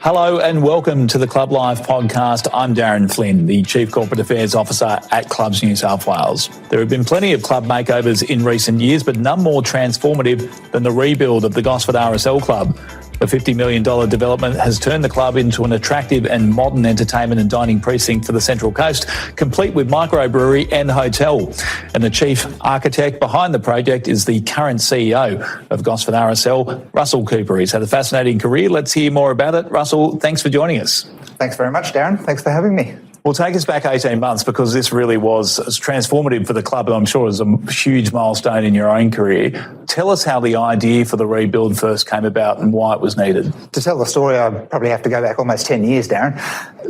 Hello and welcome to the Club Life podcast. I'm Darren Flynn, the Chief Corporate Affairs Officer at Clubs New South Wales. There have been plenty of club makeovers in recent years, but none more transformative than the rebuild of the Gosford RSL Club. The $50 million development has turned the club into an attractive and modern entertainment and dining precinct for the Central Coast, complete with microbrewery and hotel. And the chief architect behind the project is the current CEO of Gosford RSL, Russell Cooper. He's had a fascinating career. Let's hear more about it. Russell, thanks for joining us. Thanks very much, Darren. Thanks for having me. Well, take us back 18 months because this really was transformative for the club, and I'm sure it was a huge milestone in your own career. Tell us how the idea for the rebuild first came about and why it was needed. To tell the story, I probably have to go back almost 10 years, Darren.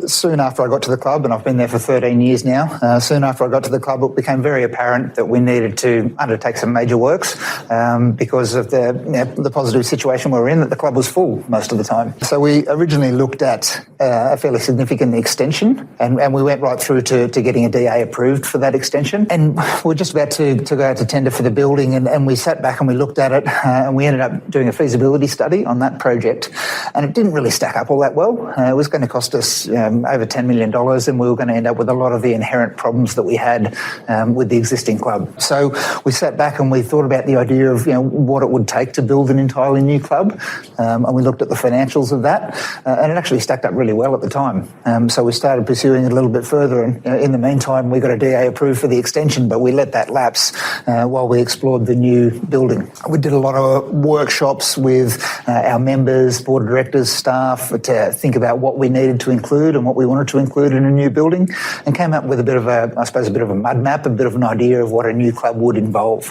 Soon after I got to the club, and I've been there for 13 years now, soon after I got to the club, it became very apparent that we needed to undertake some major works because of the positive situation we were in, that the club was full most of the time. So we originally looked at a fairly significant extension, and we went right through to getting a DA approved for that extension. And we're just about to go out to tender for the building, and we sat back and we looked at it, and we ended up doing a feasibility study on that project. And it didn't really stack up all that well. It was going to cost us over $10 million, and we were going to end up with a lot of the inherent problems that we had with the existing club. So we sat back and we thought about the idea of what it would take to build an entirely new club, and we looked at the financials of that, and it actually stacked up really well at the time. So we started pursuing it a little bit further, and in the meantime we got a DA approved for the extension, but we let that lapse while we explored the new building. We did a lot of workshops with our members, board of directors, staff to think about what we needed to include and what we wanted to include in a new building, and came up with a bit of a mud map, a bit of an idea of what a new club would involve.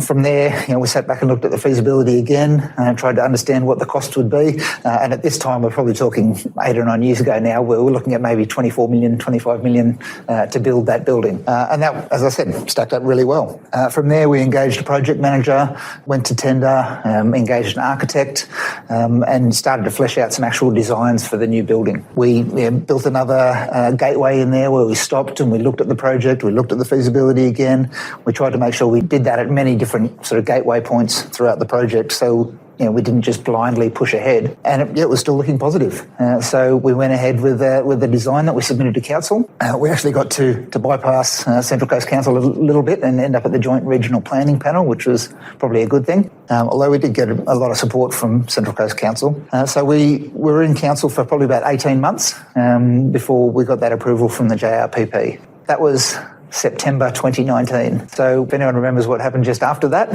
From there, we sat back and looked at the feasibility again and tried to understand what the cost would be. And at this time, we're probably talking 8 or 9 years ago now, where we're looking at maybe 24 million, 25 million to build that building. And that, as I said, stacked up really well. From there, we engaged a project manager, went to tender, engaged an architect, and started to flesh out some actual designs for the new building. We built another gateway in there where we stopped and we looked at the project, we looked at the feasibility again. We tried to make sure we did that at many different sort of gateway points throughout the project, so we didn't just blindly push ahead, and it was still looking positive. So we went ahead with the design that we submitted to council. We actually got to bypass Central Coast Council a little bit and end up at the Joint Regional Planning Panel, which was probably a good thing, although we did get a lot of support from Central Coast Council. So we were in council for probably about 18 months before we got that approval from the JRPP. That was September 2019. So if anyone remembers what happened just after that,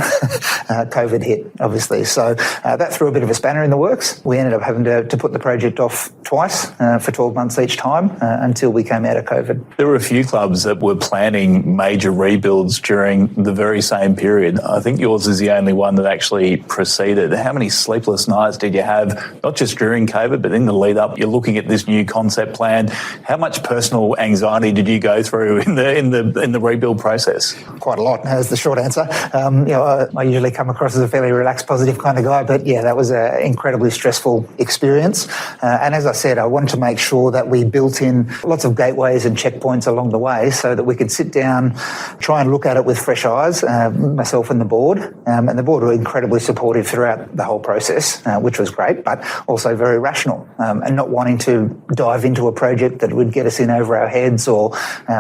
COVID hit, obviously. So that threw a bit of a spanner in the works. We ended up having to put the project off twice for 12 months each time until we came out of COVID. There were a few clubs that were planning major rebuilds during the very same period. I think yours is the only one that actually proceeded. How many sleepless nights did you have, not just during COVID, but in the lead up? You're looking at this new concept plan. How much personal anxiety did you go through in the rebuild process? Quite a lot, is the short answer. I usually come across as a fairly relaxed, positive kind of guy, but yeah, that was an incredibly stressful experience. And as I said, I wanted to make sure that we built in lots of gateways and checkpoints along the way so that we could sit down, try and look at it with fresh eyes, myself and the board. And the board were incredibly supportive throughout the whole process, which was great, but also very rational, and not wanting to dive into a project that would get us in over our heads or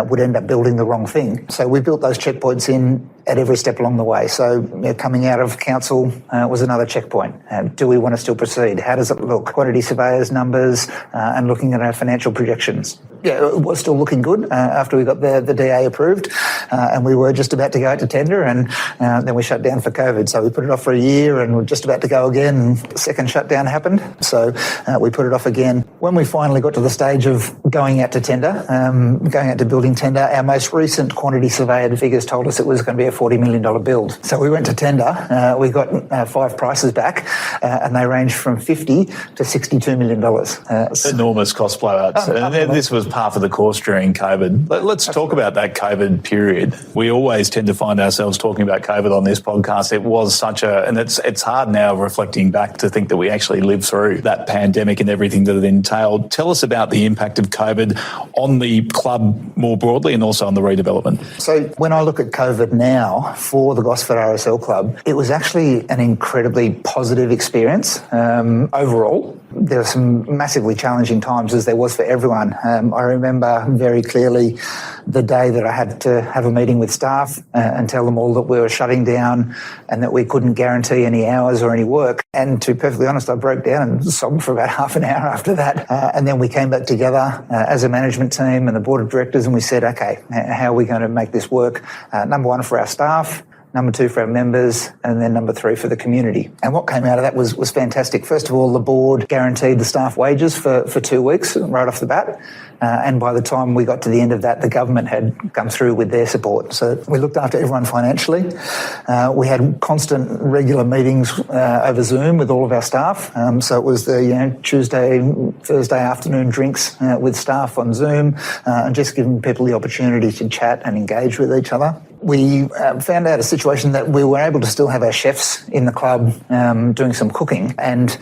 would end up building the wrong thing. So we built those checkpoints in at every step along the way. So coming out of council was another checkpoint. Do we want to still proceed? How does it look? Quantity surveyors, numbers, and looking at our financial projections. Yeah, it was still looking good after we got the DA approved, and we were just about to go out to tender, and then we shut down for COVID. So we put it off for a year, and we're just about to go again, and the second shutdown happened. So we put it off again. When we finally got to the stage of going out to tender, going out to building tender, our most recent quantity surveyed figures told us it was going to be a $40 million build. So we went to tender, we got 5 prices back, and they ranged from $50 to $62 million. Enormous cost blowouts. And this was part of the course during COVID. Let's talk about that COVID period. We always tend to find ourselves talking about COVID on this podcast. It was such and it's hard now reflecting back to think that we actually lived through that pandemic and everything that it entailed. Tell us about the impact of COVID on the club more broadly and also on the redevelopment. So when I look at COVID now for the Gosford RSL Club, it was actually an incredibly positive experience experience overall. There were some massively challenging times, as there was for everyone. I remember very clearly the day that I had to have a meeting with staff and tell them all that we were shutting down and that we couldn't guarantee any hours or any work. And to be perfectly honest, I broke down and sobbed for about half an hour after that. And then we came back together as a management team and the board of directors, and we said, okay, how are we going to make this work? Number one, for our staff. Number two, for our members, and then number three, for the community. And what came out of that was fantastic. First of all, the board guaranteed the staff wages for 2 weeks right off the bat. And by the time we got to the end of that, the government had come through with their support. So we looked after everyone financially. We had constant, regular meetings over Zoom with all of our staff. So it was the Tuesday, Thursday afternoon drinks with staff on Zoom, and just giving people the opportunity to chat and engage with each other. We found out a situation that we were able to still have our chefs in the club doing some cooking, and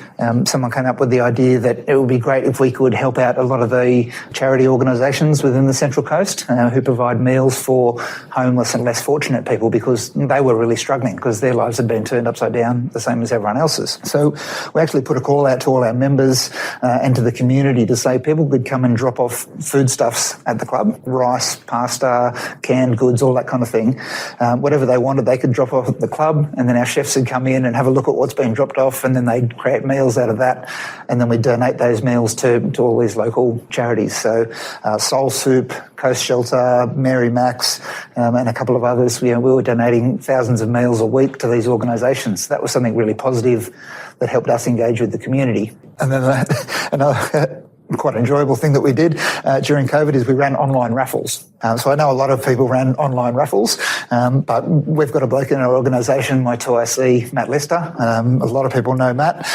someone came up with the idea that it would be great if we could help out a lot of the charity organisations within the Central Coast who provide meals for homeless and less fortunate people, because they were really struggling because their lives had been turned upside down the same as everyone else's. So we actually put a call out to all our members and to the community to say people could come and drop off foodstuffs at the club, rice, pasta, canned goods, all that kind of thing. Whatever they wanted, they could drop off at the club, and then our chefs would come in and have a look at what's been dropped off, and then they'd create meals out of that, and then we'd donate those meals to all these local charities. So Soul Soup, Coast Shelter, Mary Max, and a couple of others. We were donating thousands of meals a week to these organisations. That was something really positive that helped us engage with the community. And then another quite enjoyable thing that we did during COVID is we ran online raffles. So I know a lot of people ran online raffles, but we've got a bloke in our organisation, my 2IC, Matt Lester. A lot of people know Matt.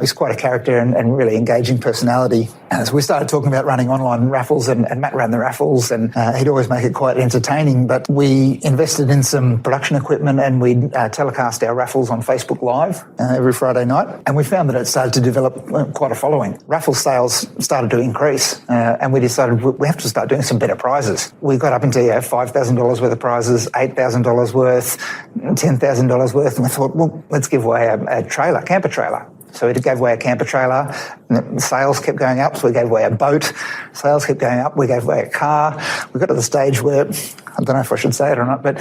He's quite a character and really engaging personality. So we started talking about running online raffles, and Matt ran the raffles, and he'd always make it quite entertaining. But we invested in some production equipment, and we'd telecast our raffles on Facebook Live every Friday night. And we found that it started to develop quite a following. Raffle sales started to increase, and we decided we have to start doing some better prizes. We got up into $5,000 worth of prizes, $8,000 worth, $10,000 worth, and we thought, well, let's give away a trailer, camper trailer. So we gave away a camper trailer, and sales kept going up, so we gave away a boat. Sales kept going up, we gave away a car. We got to the stage where, I don't know if I should say it or not, but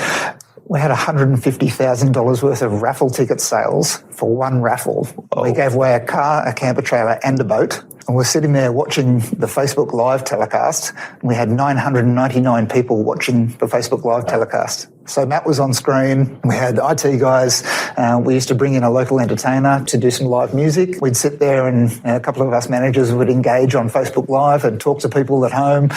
we had $150,000 worth of raffle ticket sales for one raffle. Oh. We gave away a car, a camper trailer, and a boat. And we're sitting there watching the Facebook Live telecast, and we had 999 people watching the Facebook Live telecast. So Matt was on screen. We had IT guys. We used to bring in a local entertainer to do some live music. We'd sit there, and a couple of us managers would engage on Facebook Live and talk to people at home,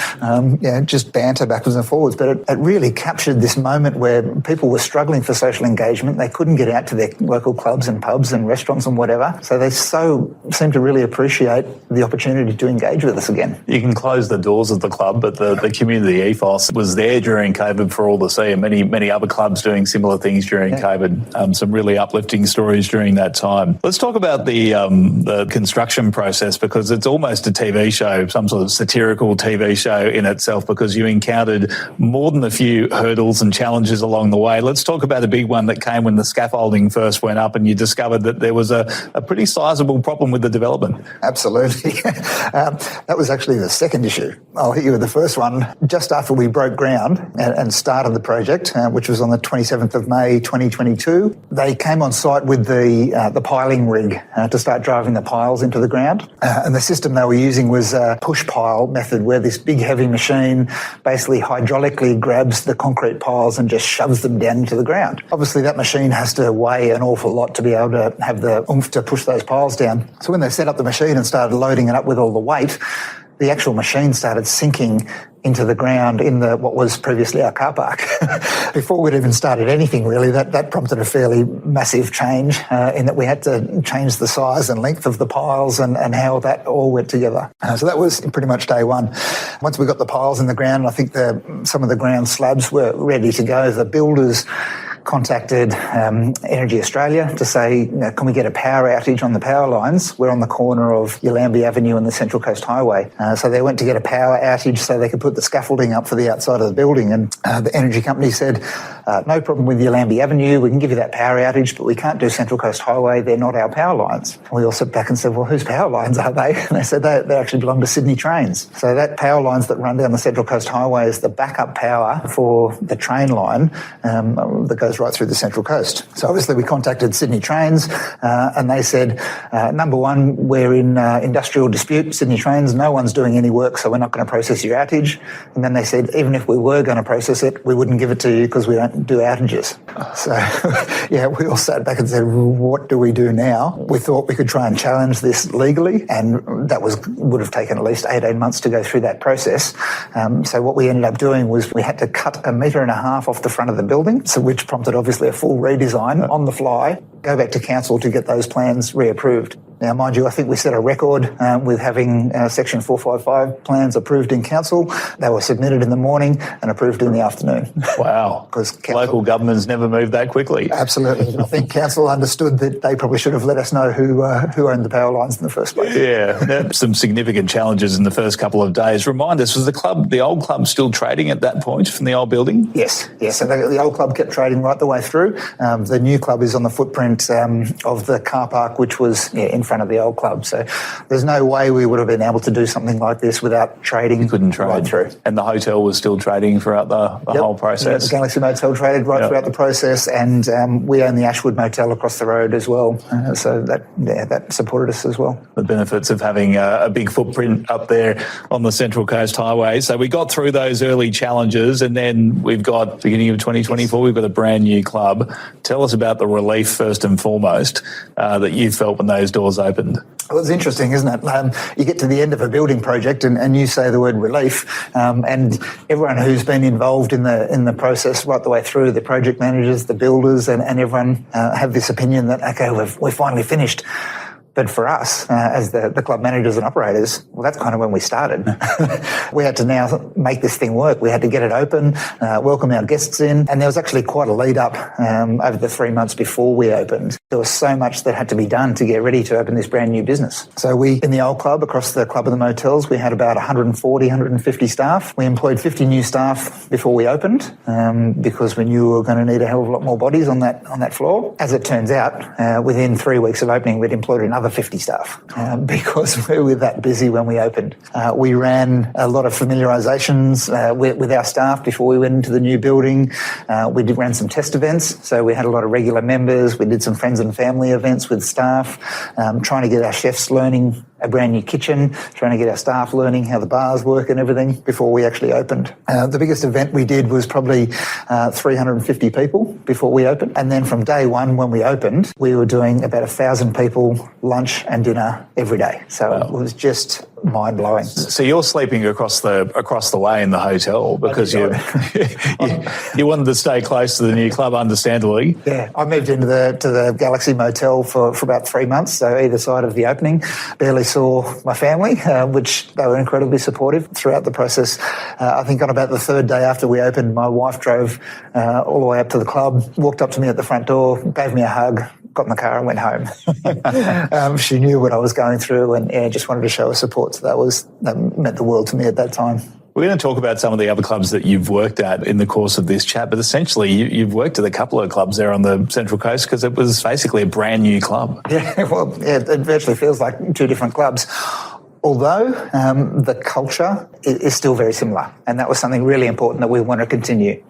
just banter backwards and forwards. But it really captured this moment where people were struggling for social engagement. They couldn't get out to their local clubs and pubs and restaurants and whatever. So they so seemed to really appreciate the opportunity to engage with us again. You can close the doors of the club, but the community ethos was there during COVID for all to see, and many other clubs doing similar things during COVID. Some really uplifting stories during that time. Let's talk about the construction process, because it's almost a TV show, some sort of satirical TV show in itself, because you encountered more than a few hurdles and challenges along the way. Let's talk about a big one that came when the scaffolding first went up and you discovered that there was a pretty sizable problem with the development. Absolutely. That was actually the second issue. I'll hit you with the first one. Just after we broke ground and started the project, which was on the 27th of May 2022, they came on site with the piling rig to start driving the piles into the ground. And the system they were using was a push pile method, where this big heavy machine basically hydraulically grabs the concrete piles and just shoves them down into the ground. Obviously, that machine has to weigh an awful lot to be able to have the oomph to push those piles down. So when they set up the machine and started loading it up with all the weight, the actual machine started sinking into the ground in what was previously our car park. Before we'd even started anything, really, that prompted a fairly massive change in that we had to change the size and length of the piles and how that all went together. So that was pretty much day one. Once we got the piles in the ground, I think some of the ground slabs were ready to go. The builders contacted Energy Australia to say, can we get a power outage on the power lines? We're on the corner of Yallambee Avenue and the Central Coast Highway. So they went to get a power outage so they could put the scaffolding up for the outside of the building. And the energy company said, no problem with Yallambee Avenue. We can give you that power outage, but we can't do Central Coast Highway. They're not our power lines. We all sat back and said, well, whose power lines are they? And they said they actually belong to Sydney Trains. So that power lines that run down the Central Coast Highway is the backup power for the train line that goes right through the Central Coast. So obviously we contacted Sydney Trains and they said, number one, we're in industrial dispute, Sydney Trains, no one's doing any work, so we're not going to process your outage. And then they said, even if we were going to process it, we wouldn't give it to you because we don't do outages. So, yeah, we all sat back and said, what do we do now? We thought we could try and challenge this legally, and that would have taken at least 18 months to go through that process. So what we ended up doing was we had to cut 1.5 metres off the front of the building, so which prompted obviously a full redesign on the fly, go back to council to get those plans reapproved. Now, mind you, I think we set a record with having Section 455 plans approved in council. They were submitted in the morning and approved in the afternoon. Wow. Because local governments never move that quickly. Absolutely. I think council understood that they probably should have let us know who owned the power lines in the first place. Yeah, some significant challenges in the first couple of days. Remind us, was the old club still trading at that point from the old building? Yes. So the old club kept trading right the way through. The new club is on the footprint of the car park, which was in front of the old club. So there's no way we would have been able to do something like this without trading. You couldn't trade right through. And the hotel was still trading throughout the whole process. The Galaxy Motel traded right throughout the process, and we own the Ashwood Motel across the road as well. So that supported us as well. The benefits of having a big footprint up there on the Central Coast Highway. So we got through those early challenges, and then we've got, beginning of 2024, we've got a brand new club. Tell us about the relief first and foremost that you felt when those doors opened. Well, it's interesting, isn't it? You get to the end of a building project and you say the word relief, and everyone who's been involved in the process right the way through, the project managers, the builders, and everyone have this opinion that, okay, we're finally finished. But for us, as the club managers and operators, well, that's kind of when we started. We had to now make this thing work. We had to get it open, welcome our guests in, and there was actually quite a lead up over the 3 months before we opened. There was so much that had to be done to get ready to open this brand new business. So we, in the old club, across the club and the motels, we had about 140, 150 staff. We employed 50 new staff before we opened because we knew we were going to need a hell of a lot more bodies on that floor. As it turns out, within 3 weeks of opening, we'd employed another 50 staff because we were that busy when we opened. We ran a lot of familiarisations with our staff before we went into the new building. We ran some test events, so we had a lot of regular members. We did some friends and family events with staff, trying to get our chefs learning a brand new kitchen, trying to get our staff learning how the bars work and everything before we actually opened. The biggest event we did was probably 350 people before we opened. And then from day one when we opened, we were doing about 1,000 people lunch and dinner every day. So It was just mind-blowing. So you're sleeping across the way in the hotel because you wanted to stay close to the new club, understandably. Yeah, I moved into the Galaxy Motel for about 3 months, so either side of the opening. Barely saw my family, which they were incredibly supportive throughout the process. I think on about the third day after we opened, my wife drove all the way up to the club, walked up to me at the front door, gave me a hug, got in the car and went home. She knew what I was going through and just wanted to show her support. So that meant the world to me at that time. We're going to talk about some of the other clubs that you've worked at in the course of this chat, but essentially you've worked at a couple of clubs there on the Central Coast because it was basically a brand new club. Yeah, well, it virtually feels like two different clubs. Although the culture is still very similar, and that was something really important that we want to continue.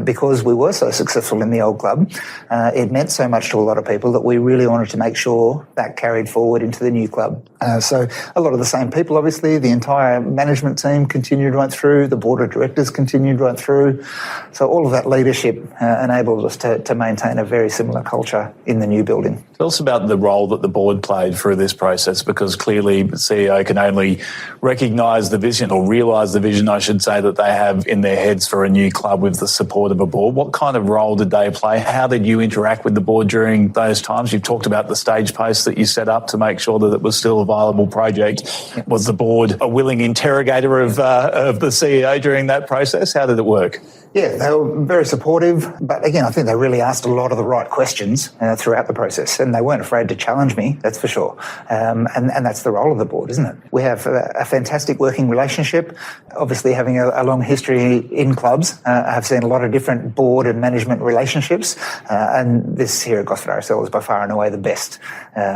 Because we were so successful in the old club, it meant so much to a lot of people that we really wanted to make sure that carried forward into the new club. So a lot of the same people, obviously, the entire management team continued right through, the board of directors continued right through. So all of that leadership enabled us to maintain a very similar culture in the new building. Tell us about the role that the board played through this process, because clearly the CEO can only recognise the vision, or realise the vision, I should say, that they have in their heads for a new club with the support of a board. What kind of role did they play? How did you interact with the board during those times? You've talked about the stage post that you set up to make sure that it was still a viable project. Was the board a willing interrogator of the CEO during that process? How did it work? Yeah, they were very supportive, but again, I think they really asked a lot of the right questions throughout the process, and they weren't afraid to challenge me, that's for sure. And that's the role of the board, isn't it? We have a fantastic working relationship. Obviously, having a long history in clubs, I've seen a lot of different board and management relationships, and this here at Gosford RSL is by far and away the best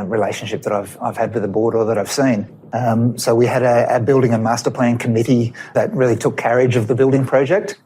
relationship that I've had with the board or that I've seen. So we had a building and master plan committee that really took carriage of the building project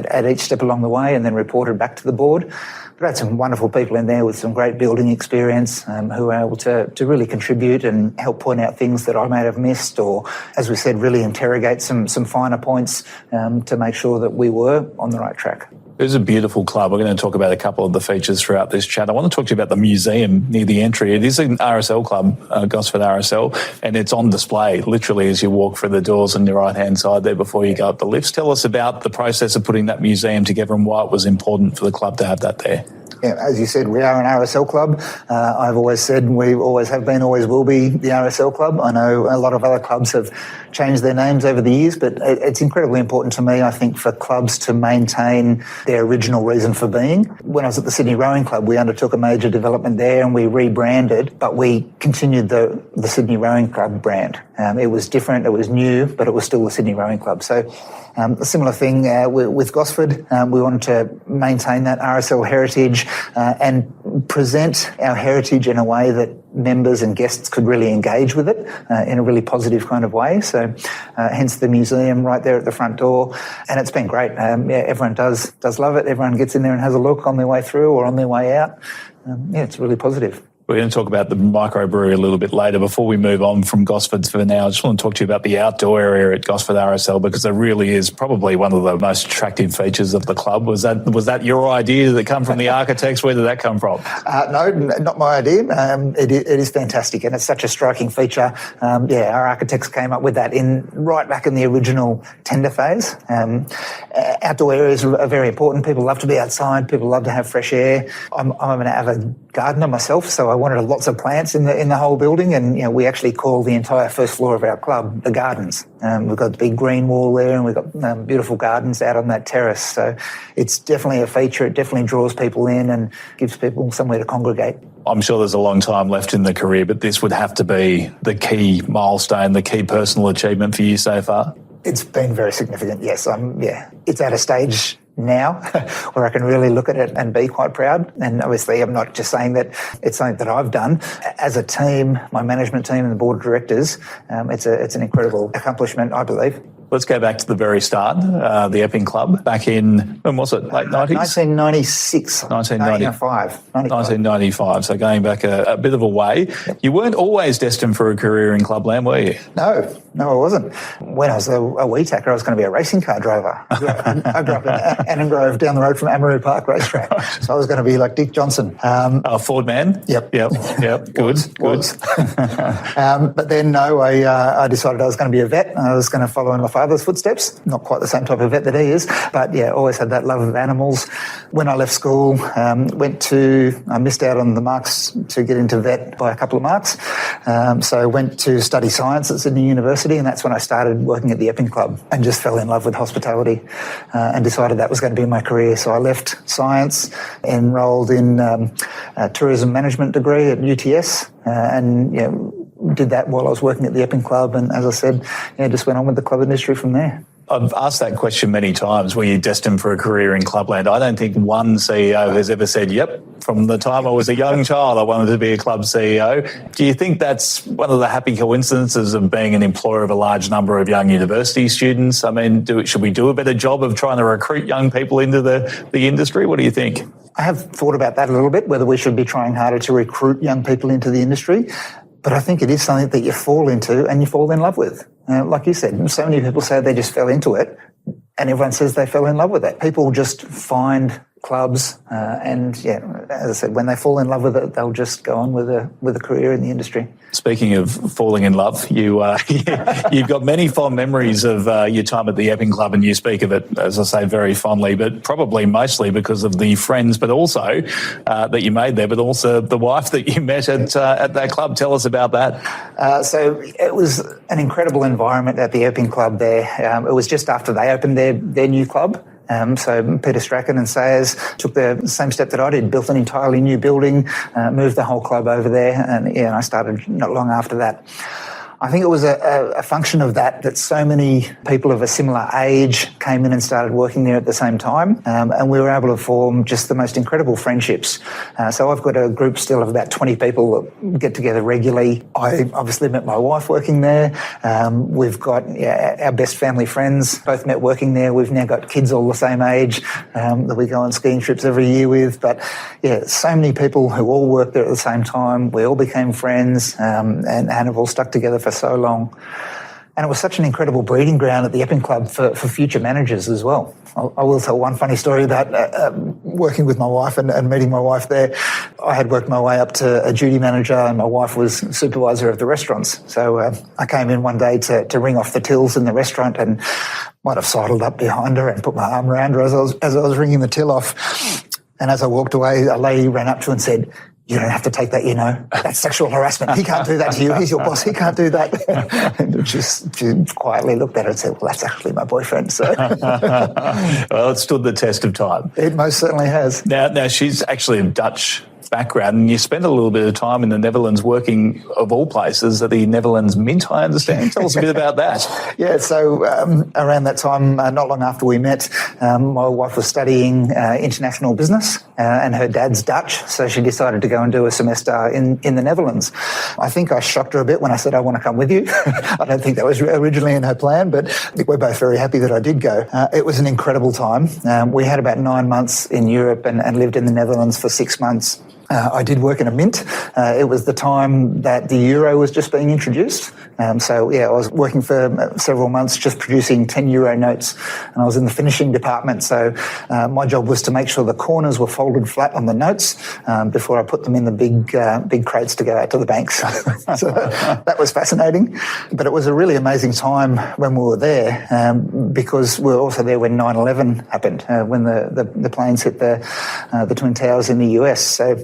at each step along the way and then reported back to the board. But I had some wonderful people in there with some great building experience who were able to really contribute and help point out things that I may have missed or, as we said, really interrogate some finer points to make sure that we were on the right track. It was a beautiful club. We're going to talk about a couple of the features throughout this chat. I want to talk to you about the museum near the entry. It is an RSL club, Gosford RSL, and it's on display literally as you walk through the doors on your right-hand side there before you go up the lifts. Tell us about the process of putting that museum together and why it was important for the club to have that there. Yeah, as you said, we are an RSL club. I've always said we always have been, always will be the RSL club. I know a lot of other clubs have changed their names over the years, but it's incredibly important to me, I think, for clubs to maintain their original reason for being. When I was at the Sydney Rowing Club, we undertook a major development there and we rebranded, but we continued the Sydney Rowing Club brand. It was different, it was new, but it was still the Sydney Rowing Club. So a similar thing with Gosford. We wanted to maintain that RSL heritage and present our heritage in a way that members and guests could really engage with it in a really positive kind of way. So hence the museum right there at the front door. And it's been great. Everyone does love it. Everyone gets in there and has a look on their way through or on their way out. It's really positive. We're going to talk about the microbrewery a little bit later. Before we move on from Gosford for now, I just want to talk to you about the outdoor area at Gosford RSL because it really is probably one of the most attractive features of the club. Was that your idea? Did it come from the architects? Where did that come from? No, not my idea. It is fantastic and it's such a striking feature. Our architects came up with that right back in the original tender phase. Outdoor areas are very important. People love to be outside. People love to have fresh air. I'm an avid gardener myself, so I wanted lots of plants in the whole building, and we actually call the entire first floor of our club the gardens. We've got the big green wall there, and we've got beautiful gardens out on that terrace. So it's definitely a feature. It definitely draws people in and gives people somewhere to congregate. I'm sure there's a long time left in the career, but this would have to be the key milestone, the key personal achievement for you so far. It's been very significant. Yes, it's at a stage now where I can really look at it and be quite proud. And obviously I'm not just saying that it's something that I've done. As a team, my management team and the board of directors, it's an incredible accomplishment, I believe. Let's go back to the very start, the Epping Club, back in, when was it, late 90s? 1996. 1995, so going back a bit of a way. Yep. You weren't always destined for a career in clubland, were you? No, I wasn't. When I was a wee tacker, I was going to be a racing car driver. I grew up in Annam Grove, down the road from Amaroo Park Racetrack, so I was going to be like Dick Johnson. A Ford man? Yep. Good. But then, no, I decided I was going to be a vet. I was going to follow in my father's footsteps. Not quite the same type of vet that he is, but always had that love of animals. When I left school, I missed out on the marks to get into vet by a couple of marks. So I went to study science at Sydney University, and that's when I started working at the Epping Club and just fell in love with hospitality and decided that was going to be my career. So I left science, enrolled in a tourism management degree at UTS, and did that while I was working at the Epping Club, and as I said, just went on with the club industry from there. I've asked that question many times, were you destined for a career in clubland? I don't think one CEO has ever said, yep, from the time I was a young child I wanted to be a club CEO. Do you think that's one of the happy coincidences of being an employer of a large number of young university students? I mean, should we do a better job of trying to recruit young people into the industry? What do you think? I have thought about that a little bit, whether we should be trying harder to recruit young people into the industry. But I think it is something that you fall into and you fall in love with. Like you said, so many people say they just fell into it, and everyone says they fell in love with it. People just find clubs and, as I said, when they fall in love with it, they'll just go on with a career in the industry. Speaking of falling in love, you've got many fond memories of your time at the Epping Club, and you speak of it, as I say, very fondly, but probably mostly because of the friends, but also that you made there, but also the wife that you met at that club. Tell us about that. So it was an incredible environment at the Epping Club there. It was just after they opened their new club. So Peter Strachan and Sayers took the same step that I did, built an entirely new building, moved the whole club over there, and I started not long after that. I think it was a function of that so many people of a similar age came in and started working there at the same time, and we were able to form just the most incredible friendships. So I've got a group still of about 20 people that get together regularly. I obviously met my wife working there. We've got our best family friends, both met working there. We've now got kids all the same age that we go on skiing trips every year with. But so many people who all worked there at the same time. We all became friends and have all stuck together for so long. And it was such an incredible breeding ground at the Epping Club for future managers as well. I will tell one funny story about working with my wife and meeting my wife there. I had worked my way up to a duty manager and my wife was supervisor of the restaurants. So I came in one day to ring off the tills in the restaurant and might have sidled up behind her and put my arm around her as I was ringing the till off. And as I walked away, a lady ran up to her and said, "You don't have to take that, That's sexual harassment. He can't do that to you. He's your boss. He can't do that." And she quietly looked at her and said, "Well, that's actually my boyfriend." So, well, it stood the test of time. It most certainly has. Now she's actually of Dutch background, and you spent a little bit of time in the Netherlands working, of all places, at the Netherlands Mint, I understand. Tell us a bit about that. Yeah, so around that time, not long after we met, my wife was studying international business and her dad's Dutch, so she decided to go and do a semester in the Netherlands. I think I shocked her a bit when I said, "I want to come with you." I don't think that was originally in her plan, but I think we're both very happy that I did go. It was an incredible time. We had about 9 months in Europe and lived in the Netherlands for 6 months. I did work in a mint. It was the time that the euro was just being introduced. I was working for several months just producing 10 euro notes, and I was in the finishing department. So my job was to make sure the corners were folded flat on the notes before I put them in the big crates to go out to the banks. So that was fascinating. But it was a really amazing time when we were there because we were also there when 9/11 happened, when the planes hit the Twin Towers in the US. So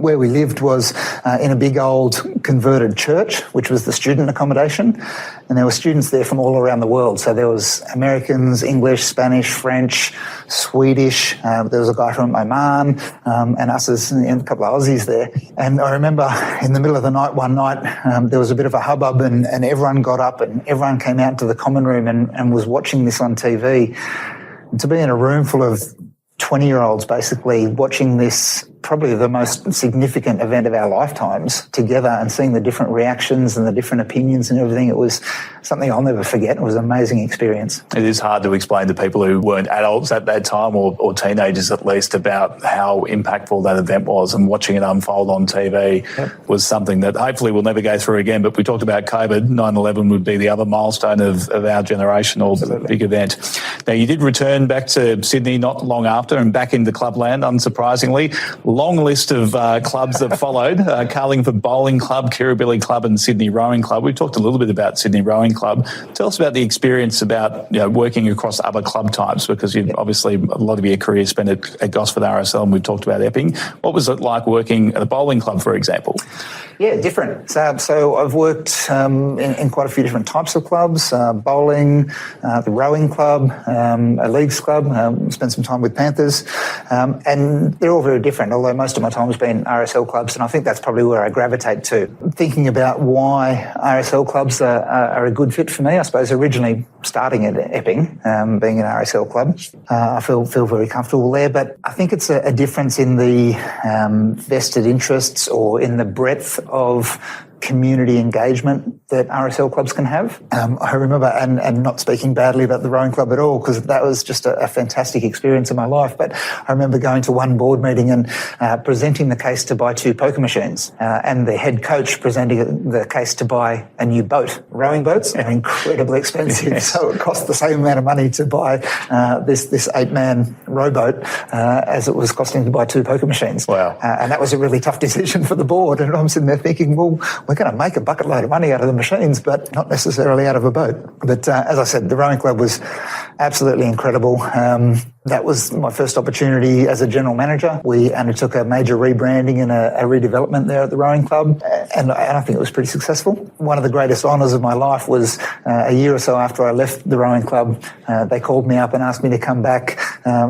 where we lived was in a big old converted church, which was the student accommodation, and there were students there from all around the world. So there was Americans, English, Spanish, French, Swedish. There was a guy from Oman, and us as a couple of Aussies there. And I remember in the middle of the night, one night, there was a bit of a hubbub, and everyone got up and everyone came out to the common room and was watching this on TV. And to be in a room full of 20-year-olds basically watching this, probably the most significant event of our lifetimes, together and seeing the different reactions and the different opinions and everything, it was something I'll never forget. It was an amazing experience. It is hard to explain to people who weren't adults at that time, or teenagers at least, about how impactful that event was, and watching it unfold on TV was something that hopefully we'll never go through again. But we talked about COVID. 9/11 would be the other milestone of our generation, or big event. Now, you did return back to Sydney not long after and back into clubland, unsurprisingly. Long list of clubs that followed, Carlingford Bowling Club, Kirribilli Club and Sydney Rowing Club. We talked a little bit about Sydney Rowing Club. Tell us about the experience about working across other club types, because you've obviously a lot of your career spent at Gosford RSL, and we've talked about Epping. What was it like working at a bowling club, for example? Yeah, different. So I've worked in quite a few different types of clubs, bowling, the rowing club, a leagues club, spent some time with Panthers, and they're all very different, although most of my time has been RSL clubs, and I think that's probably where I gravitate to. Thinking about why RSL clubs are a good fit for me, I suppose originally starting at Epping, being an RSL club, I feel very comfortable there, but I think it's a difference in the vested interests or in the breadth of community engagement that RSL clubs can have. I remember, and not speaking badly about the rowing club at all, because that was just a fantastic experience in my life, but I remember going to one board meeting and presenting the case to buy 2 poker machines, and the head coach presenting the case to buy a new boat. Rowing boats are incredibly expensive, so it cost the same amount of money to buy this 8-man rowboat as it was costing to buy 2 poker machines. Wow. And that was a really tough decision for the board, and I'm sitting there thinking, well, we're going to make a bucket load of money out of the machines, but not necessarily out of a boat. But as I said, the rowing club was absolutely incredible. That was my first opportunity as a general manager. We undertook a major rebranding and a redevelopment there at the rowing club. and I think it was pretty successful. One of the greatest honours of my life was a year or so after I left the rowing club, they called me up and asked me to come back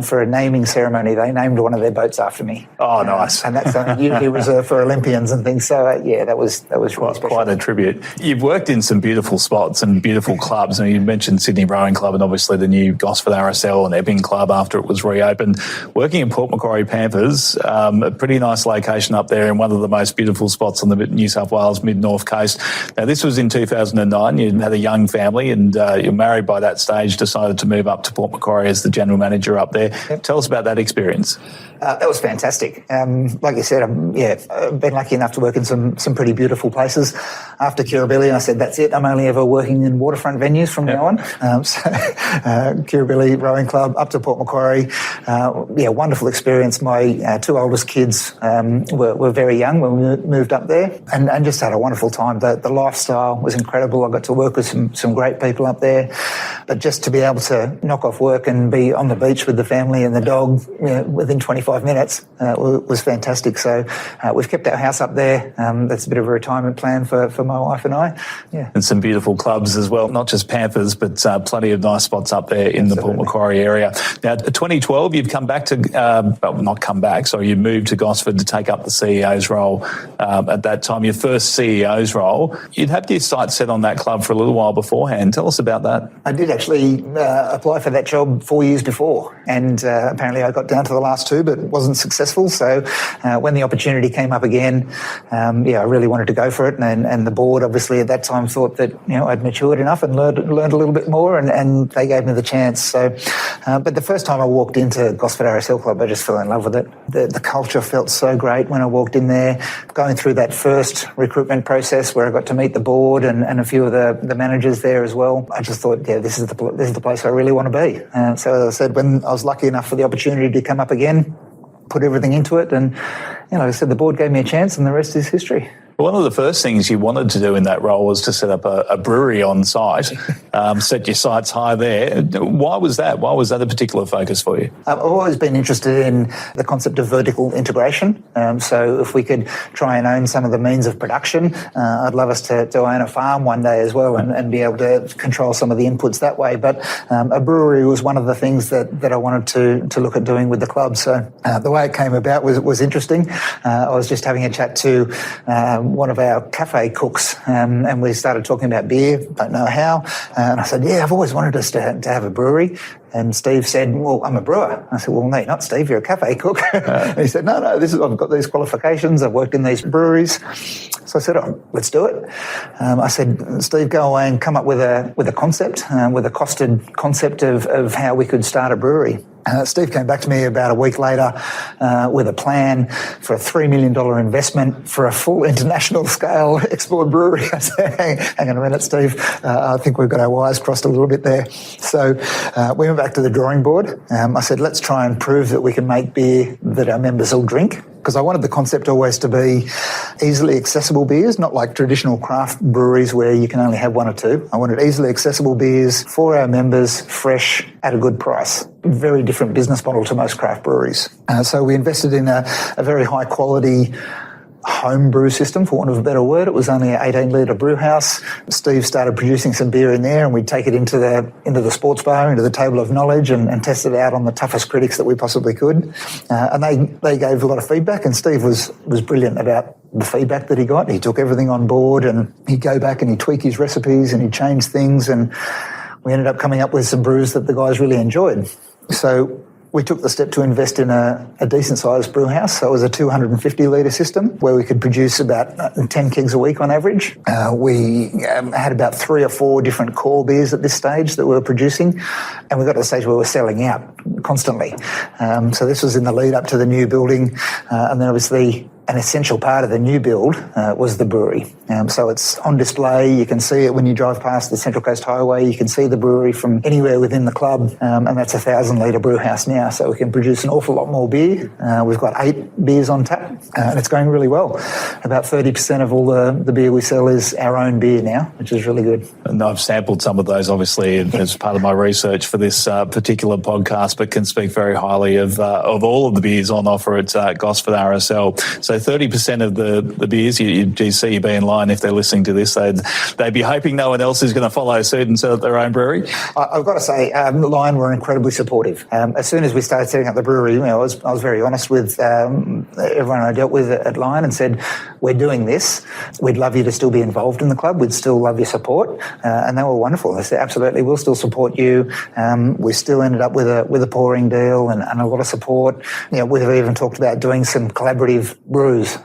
for a naming ceremony. They named one of their boats after me. Oh, nice. And that's usually reserved for Olympians and things. So, that was really special. Quite a tribute. You've worked in some beautiful spots and beautiful clubs. And you mentioned Sydney Rowing Club and obviously the new Gosford RSL and Ebbing Club after it was reopened. Working in Port Macquarie Panthers, a pretty nice location up there in one of the most beautiful spots on the New South Wales mid-north coast. Now, this was in 2009. You had a young family and you're married by that stage, decided to move up to Port Macquarie as the general manager up there. Yep. Tell us about that experience. That was fantastic. Like you said, I've been lucky enough to work in some pretty beautiful places. After Kirribilli, I said, that's it. I'm only ever working in waterfront venues from now on. Kirribilli Rowing Club, up to Port Macquarie. Wonderful experience. My two oldest kids were very young when we moved up there and just had a wonderful time. The lifestyle was incredible. I got to work with some great people up there. But just to be able to knock off work and be on the beach with the family and the dog within 25 minutes was fantastic. So we've kept our house up there. That's a bit of a retirement plan for my wife and I. Yeah. And some beautiful clubs as well, not just Panthers, but plenty of nice spots up there in the Port Macquarie area. Now, 2012, you've come back to, not come back, sorry, you moved to Gosford to take up the CEO's role. At that time, your first CEO's role. You'd had your sights set on that club for a little while beforehand. Tell us about that. I did actually apply for that job 4 years before, and apparently I got down to the last two, but wasn't successful. So when the opportunity came up again, I really wanted to go for it. And the board obviously at that time thought that, I'd matured enough and learned a little bit more, and they gave me the chance. So, but the first time I walked into Gosford RSL Club, I just fell in love with it. The culture felt so great when I walked in there, going through that first recruitment process where I got to meet the board and a few of the managers there as well. I just thought, this is the place I really want to be. So as I said, when I was lucky enough for the opportunity to come up again, put everything into it, and like I said, the board gave me a chance, and the rest is history. One of the first things you wanted to do in that role was to set up a brewery on site, set your sights high there. Why was that? Why was that a particular focus for you? I've always been interested in the concept of vertical integration. So if we could try and own some of the means of production, I'd love us to own a farm one day as well and be able to control some of the inputs that way. But a brewery was one of the things that I wanted to look at doing with the club. So the way it came about was interesting. I was just having a chat to one of our cafe cooks, and we started talking about beer, don't know how, and I said, I've always wanted us to have a brewery. And Steve said, well, I'm a brewer. I said, well, no, you're not, Steve, you're a cafe cook. And he said, no, I've got these qualifications, I've worked in these breweries. So I said, let's do it. I said, Steve, go away and come up with a concept, with a costed concept of how we could start a brewery. Steve came back to me about a week later with a plan for a $3 million investment for a full international scale export brewery. I said, hang on a minute, Steve. I think we've got our wires crossed a little bit there. So we went back to the drawing board. I said, let's try and prove that we can make beer that our members all drink. Because I wanted the concept always to be easily accessible beers, not like traditional craft breweries where you can only have one or two. I wanted easily accessible beers for our members, fresh, at a good price. Very different business model to most craft breweries. So we invested in a very high quality home brew system, for want of a better word. It was only an 18-litre brew house. Steve started producing some beer in there, and we'd take it into the sports bar, into the table of knowledge, and test it out on the toughest critics that we possibly could. And they gave a lot of feedback, and Steve was brilliant about the feedback that he got. He took everything on board, and he'd go back and he'd tweak his recipes and he'd change things, and we ended up coming up with some brews that the guys really enjoyed. So we took the step to invest in a decent-sized brew house. So it was a 250-litre system where we could produce about 10 kegs a week on average. We had about 3 or 4 different core beers at this stage that we were producing, and we got to the stage where we were selling out constantly. So this was in the lead up to the new building, and then obviously an essential part of the new build was the brewery. So it's on display. You can see it when you drive past the Central Coast Highway. You can see the brewery from anywhere within the club, and that's a 1,000-litre brew house now. So we can produce an awful lot more beer. We've got 8 beers on tap, and it's going really well. About 30% of all the beer we sell is our own beer now, which is really good. And I've sampled some of those, obviously, as part of my research for this particular podcast, but can speak very highly of all of the beers on offer at Gosford RSL. So So 30% of the beers you GC be in line if they're listening to this. They'd be hoping no one else is going to follow suit and set up their own brewery. I've got to say, Lion were incredibly supportive. As soon as we started setting up the brewery, I was very honest with everyone I dealt with at Lion and said, we're doing this. We'd love you to still be involved in the club. We'd still love your support. And they were wonderful. They said, absolutely, we'll still support you. We still ended up with a pouring deal and a lot of support. We've even talked about doing some collaborative brews,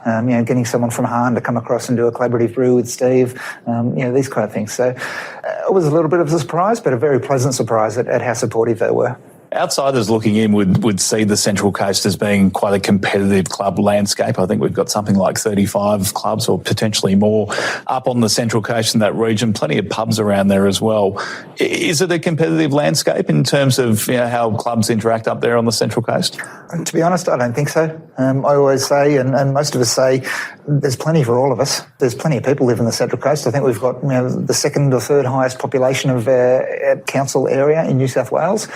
getting someone from Hahn to come across and do a collaborative brew with Steve, these kind of things. So it was a little bit of a surprise, but a very pleasant surprise at how supportive they were. Outsiders looking in would see the Central Coast as being quite a competitive club landscape. I think we've got something like 35 clubs or potentially more up on the Central Coast in that region, plenty of pubs around there as well. Is it a competitive landscape in terms of how clubs interact up there on the Central Coast? To be honest, I don't think so. I always say, and most of us say, there's plenty for all of us. There's plenty of people live in the Central Coast. I think we've got the second or third highest population of council area in New South Wales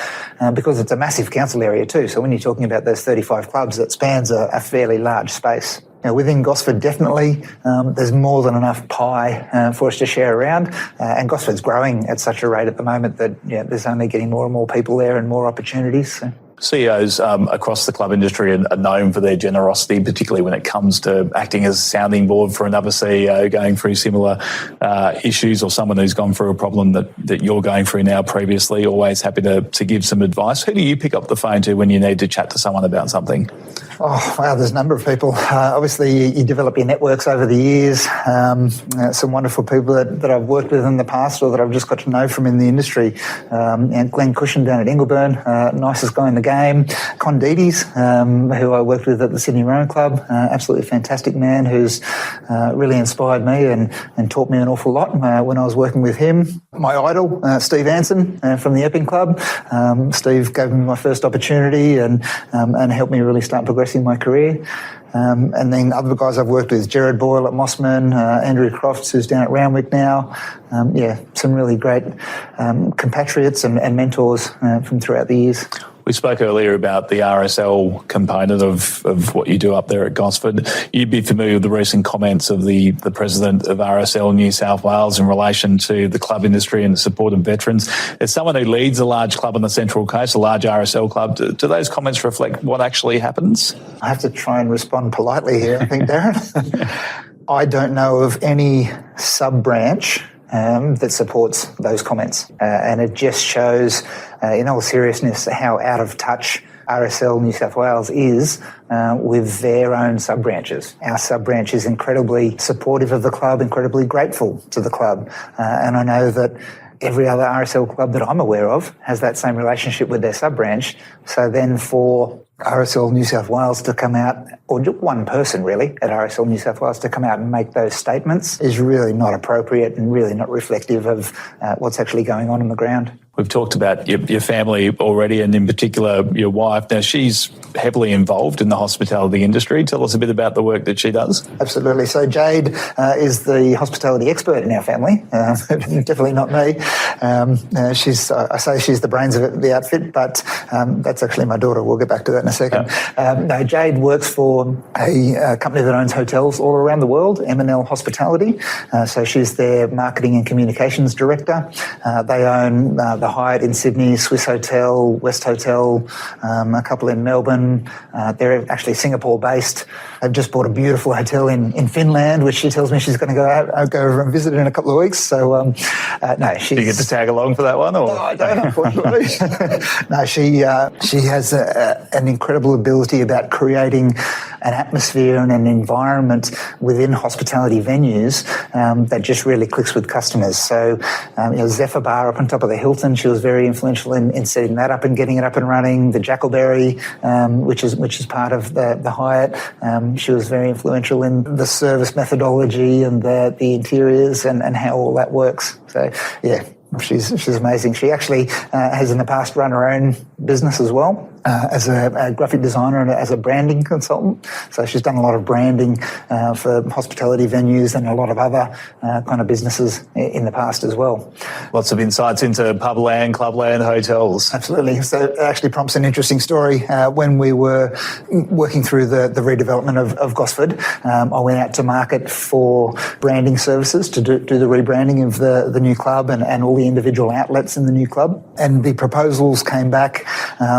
because it's a massive council area too. So when you're talking about those 35 clubs, that spans a fairly large space. Within Gosford, definitely, there's more than enough pie for us to share around. And Gosford's growing at such a rate at the moment that there's only getting more and more people there and more opportunities. So. CEOs across the club industry are known for their generosity, particularly when it comes to acting as a sounding board for another CEO going through similar issues, or someone who's gone through a problem that you're going through now previously. Always happy to give some advice. Who do you pick up the phone to when you need to chat to someone about something? Oh, wow, there's a number of people. Obviously, you develop your networks over the years. Some wonderful people that I've worked with in the past or that I've just got to know from in the industry. And Glenn Cushion down at Ingleburn, nicest guy in the game. Condides, who I worked with at the Sydney Rowing Club, absolutely fantastic man who's really inspired me and taught me an awful lot when I was working with him. My idol, Steve Anson from the Epping Club. Steve gave me my first opportunity and helped me really start progressing my career. And then other guys I've worked with, Gerard Boyle at Mossman, Andrew Crofts, who's down at Roundwick now. Some really great compatriots and mentors from throughout the years. We spoke earlier about the RSL component of what you do up there at Gosford. You'd be familiar with the recent comments of the president of RSL New South Wales in relation to the club industry and the support of veterans. As someone who leads a large club on the Central Coast, a large RSL club, do those comments reflect what actually happens? I have to try and respond politely here, I think, Darren. I don't know of any sub-branch that supports those comments. And it just shows, in all seriousness, how out of touch RSL New South Wales is with their own sub-branches. Our sub-branch is incredibly supportive of the club, incredibly grateful to the club. And I know that every other RSL club that I'm aware of has that same relationship with their sub-branch. So then for RSL New South Wales to come out, or just one person really at RSL New South Wales to come out and make those statements is really not appropriate and really not reflective of what's actually going on the ground. We've talked about your family already, and in particular your wife. Now, she's heavily involved in the hospitality industry. Tell us a bit about the work that she does. Absolutely. So Jade is the hospitality expert in our family. Definitely not me. I say she's the brains of the outfit, but that's actually my daughter. We'll get back to that in a second. No, Jade works for a company that owns hotels all around the world, M&L Hospitality. So she's their marketing and communications director. They own the Hyatt in Sydney, Swiss Hotel, West Hotel, a couple in Melbourne. They're actually Singapore-based. They've just bought a beautiful hotel in Finland, which she tells me she's going to go over and visit in a couple of weeks. So, no, she's... Do you get to tag along for that one? Or? No, I don't, unfortunately. No, she has an incredible ability about creating an atmosphere and an environment within hospitality venues that just really clicks with customers. So, Zephyr Bar up on top of the Hilton, she was very influential in setting that up and getting it up and running. The Jackleberry, which is part of the Hyatt, she was very influential in the service methodology and the interiors and how all that works. So, yeah. She's amazing. She actually has in the past run her own business as well. as a graphic designer and as a branding consultant. So she's done a lot of branding for hospitality venues and a lot of other kind of businesses in the past as well. Lots of insights into publand, clubland, hotels. Absolutely. So it actually prompts an interesting story. When we were working through the redevelopment of Gosford, I went out to market for branding services to do the rebranding of the new club and all the individual outlets in the new club. And the proposals came back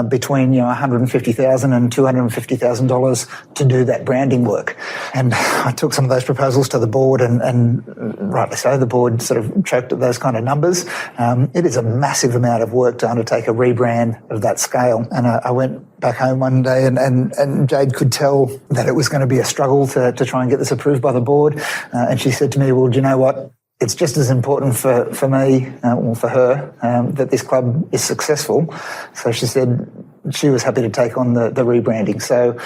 between $150,000 and $250,000 to do that branding work. And I took some of those proposals to the board, and rightly so, the board sort of choked at those kind of numbers. It is a massive amount of work to undertake a rebrand of that scale. And I went back home one day and Jade could tell that it was going to be a struggle to try and get this approved by the board. And she said to me, well, do you know what? It's just as important for me, or for her, that this club is successful. So she said she was happy to take on the rebranding. So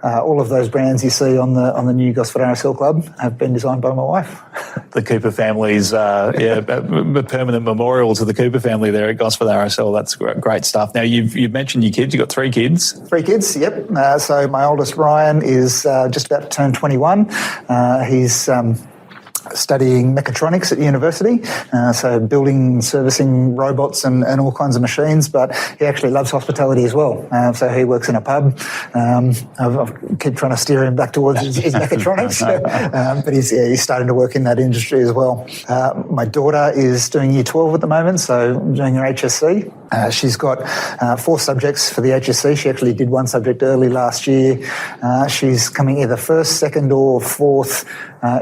all of those brands you see on the new Gosford RSL club have been designed by my wife. The Cooper family's a permanent memorial to the Cooper family there at Gosford RSL. That's great stuff. Now, you've mentioned your kids. You've got 3 kids. 3 kids, yep. So my oldest, Ryan, is just about to turn 21. He's studying mechatronics at university, so building, servicing robots and all kinds of machines, but he actually loves hospitality as well. So he works in a pub. I keep trying to steer him back towards his mechatronics, but he's starting to work in that industry as well. My daughter is doing Year 12 at the moment, so doing her HSC. She's got 4 subjects for the HSC. She actually did 1 subject early last year. She's coming either 1st, 2nd or 4th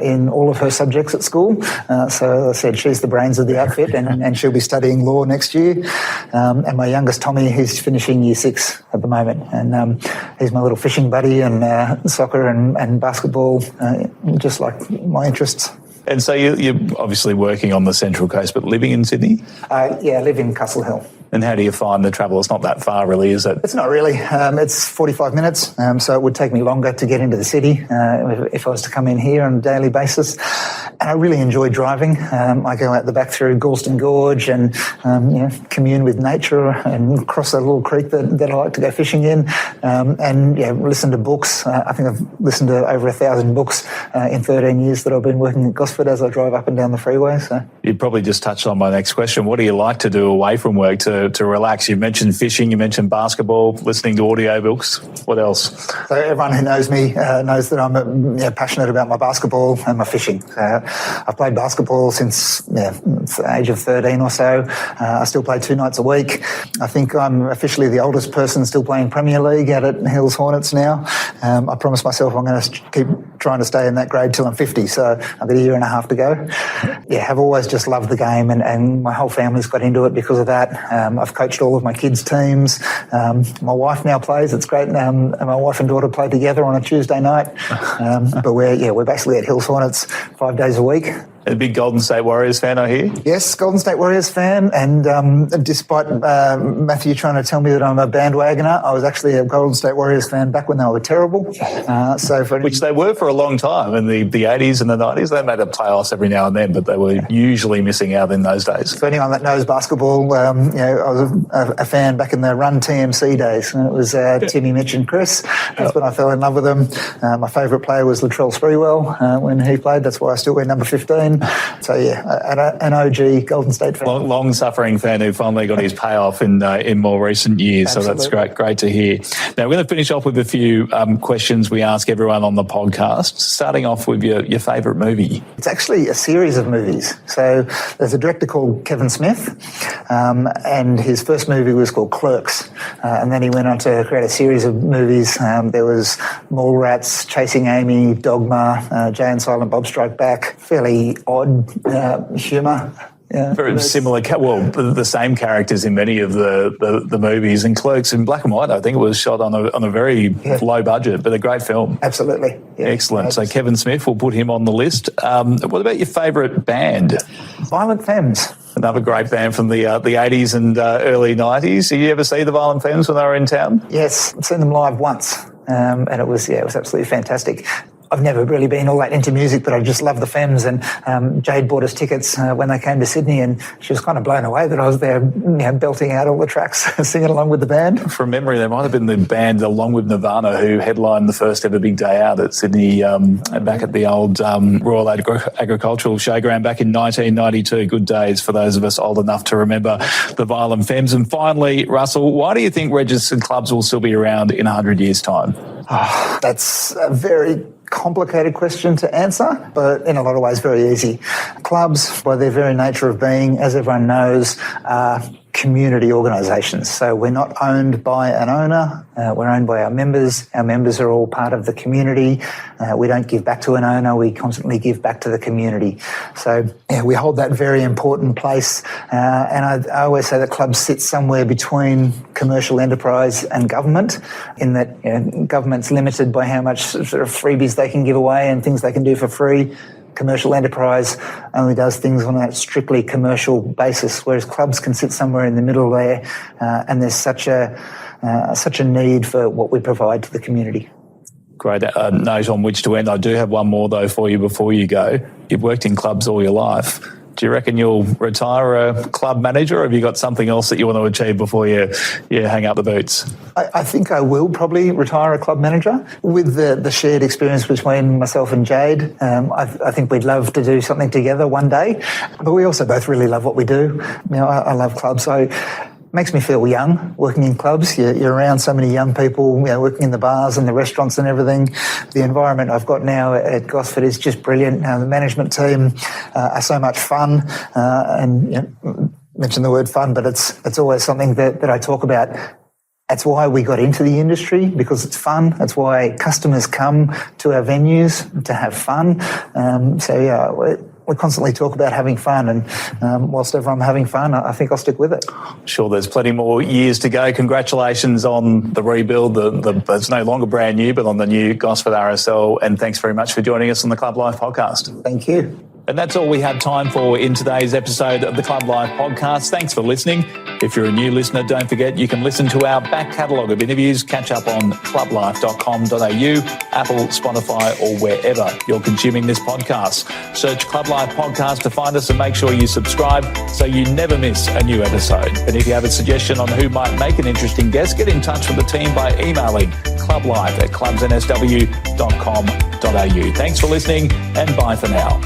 in all of her subjects at school. So as I said, she's the brains of the outfit, and she'll be studying law next year. And my youngest, Tommy, he's finishing Year 6 at the moment, and he's my little fishing buddy, and soccer and basketball, just like my interests. And so you're obviously working on the Central Coast, but living in Sydney? Yeah, I live in Castle Hill. And how do you find the travel? It's not that far, really, is it? It's not really. It's 45 minutes, so it would take me longer to get into the city if I was to come in here on a daily basis. And I really enjoy driving. I go out the back through Galston Gorge and commune with nature and cross a little creek that I like to go fishing in, and listen to books. I think I've listened to over 1,000 books in 13 years that I've been working at Gosford as I drive up and down the freeway. So you probably just touched on my next question. What do you like to do away from work to relax? You mentioned fishing, you mentioned basketball, listening to audiobooks. What else? So everyone who knows me knows that I'm passionate about my basketball and my fishing. I've played basketball since the age of 13 or so. I still play 2 nights a week. I think I'm officially the oldest person still playing Premier League out at Hills Hornets now. I promised myself I'm going to keep trying to stay in that grade till I'm 50, so I've got a year and a half to go. I've always just loved the game, and my whole family's got into it because of that. I've coached all of my kids' teams. My wife now plays. It's great. And my wife and daughter play together on a Tuesday night. But we're basically at Hills Hornets 5 days a week. A big Golden State Warriors fan, I hear? Yes, Golden State Warriors fan. And despite Matthew trying to tell me that I'm a bandwagoner, I was actually a Golden State Warriors fan back when they were terrible. Which they were for a long time in the 80s and the 90s. They made the playoffs every now and then, but they were usually missing out in those days. For anyone that knows basketball, I was a fan back in the Run TMC days. And it was Timmy, Mitch and Chris. That's when I fell in love with them. My favourite player was Latrell Sprewell when he played. That's why I still wear number 15. So an OG Golden State fan. Long-suffering fan who finally got his payoff in more recent years. Absolutely. So that's great to hear. Now we're going to finish off with a few questions we ask everyone on the podcast. Starting off with your favourite movie. It's actually a series of movies. So there's a director called Kevin Smith, and his first movie was called Clerks, and then he went on to create a series of movies. There was Mallrats, Chasing Amy, Dogma, Jay and Silent Bob Strike Back. Fairly odd humour. Yeah, very similar. The same characters in many of the movies, and Clerks in black and white. I think it was shot on a very low budget, but a great film. Absolutely, yeah. Excellent. So Kevin Smith, we'll put him on the list. What about your favourite band? Violent Femmes. Another great band from the 80s and early 90s. Did you ever see the Violent Femmes when they were in town? Yes, I've seen them live once. And it was absolutely fantastic. I've never really been all that into music, but I just love the Femmes, and Jade bought us tickets when they came to Sydney, and she was kind of blown away that I was there, belting out all the tracks, singing along with the band. From memory, there might have been the band along with Nirvana who headlined the first ever big day out at Sydney back at the old Royal Agricultural Showground back in 1992. Good days for those of us old enough to remember the Violent Femmes. And finally, Russell, why do you think registered clubs will still be around in 100 years' time? Oh, that's a very complicated question to answer, but in a lot of ways very easy. Clubs, by their very nature of being, as everyone knows, are community organisations. So we're not owned by an owner, we're owned by our members. Our members are all part of the community. We don't give back to an owner, we constantly give back to the community. So we hold that very important place, and I always say that clubs sit somewhere between commercial enterprise and government, in that government's limited by how much sort of freebies they can give away and things they can do for free. Commercial enterprise only does things on a strictly commercial basis, whereas clubs can sit somewhere in the middle there, and there's such a need for what we provide to the community. Great note on which to end. I do have one more, though, for you before you go. You've worked in clubs all your life. Do you reckon you'll retire a club manager, or have you got something else that you want to achieve before you hang up the boots? I think I will probably retire a club manager. With the shared experience between myself and Jade, I think we'd love to do something together one day. But we also both really love what we do. I love clubs, so makes me feel young working in clubs. You're around so many young people, working in the bars and the restaurants and everything. The environment I've got now at Gosford is just brilliant. The management team are so much fun, and mention the word fun, but it's always something that I talk about. That's why we got into the industry, because it's fun. That's why customers come to our venues to have fun. We constantly talk about having fun, and whilst ever I'm having fun, I think I'll stick with it. Sure, there's plenty more years to go. Congratulations on the rebuild. It's no longer brand new, but on the new Gosford RSL, and thanks very much for joining us on the Club Life podcast. Thank you. And that's all we have time for in today's episode of the Club Life podcast. Thanks for listening. If you're a new listener, don't forget you can listen to our back catalogue of interviews. Catch up on clublife.com.au, Apple, Spotify, or wherever you're consuming this podcast. Search Club Life podcast to find us, and make sure you subscribe so you never miss a new episode. And if you have a suggestion on who might make an interesting guest, get in touch with the team by emailing clublife@clubsnsw.com.au. Thanks for listening, and bye for now.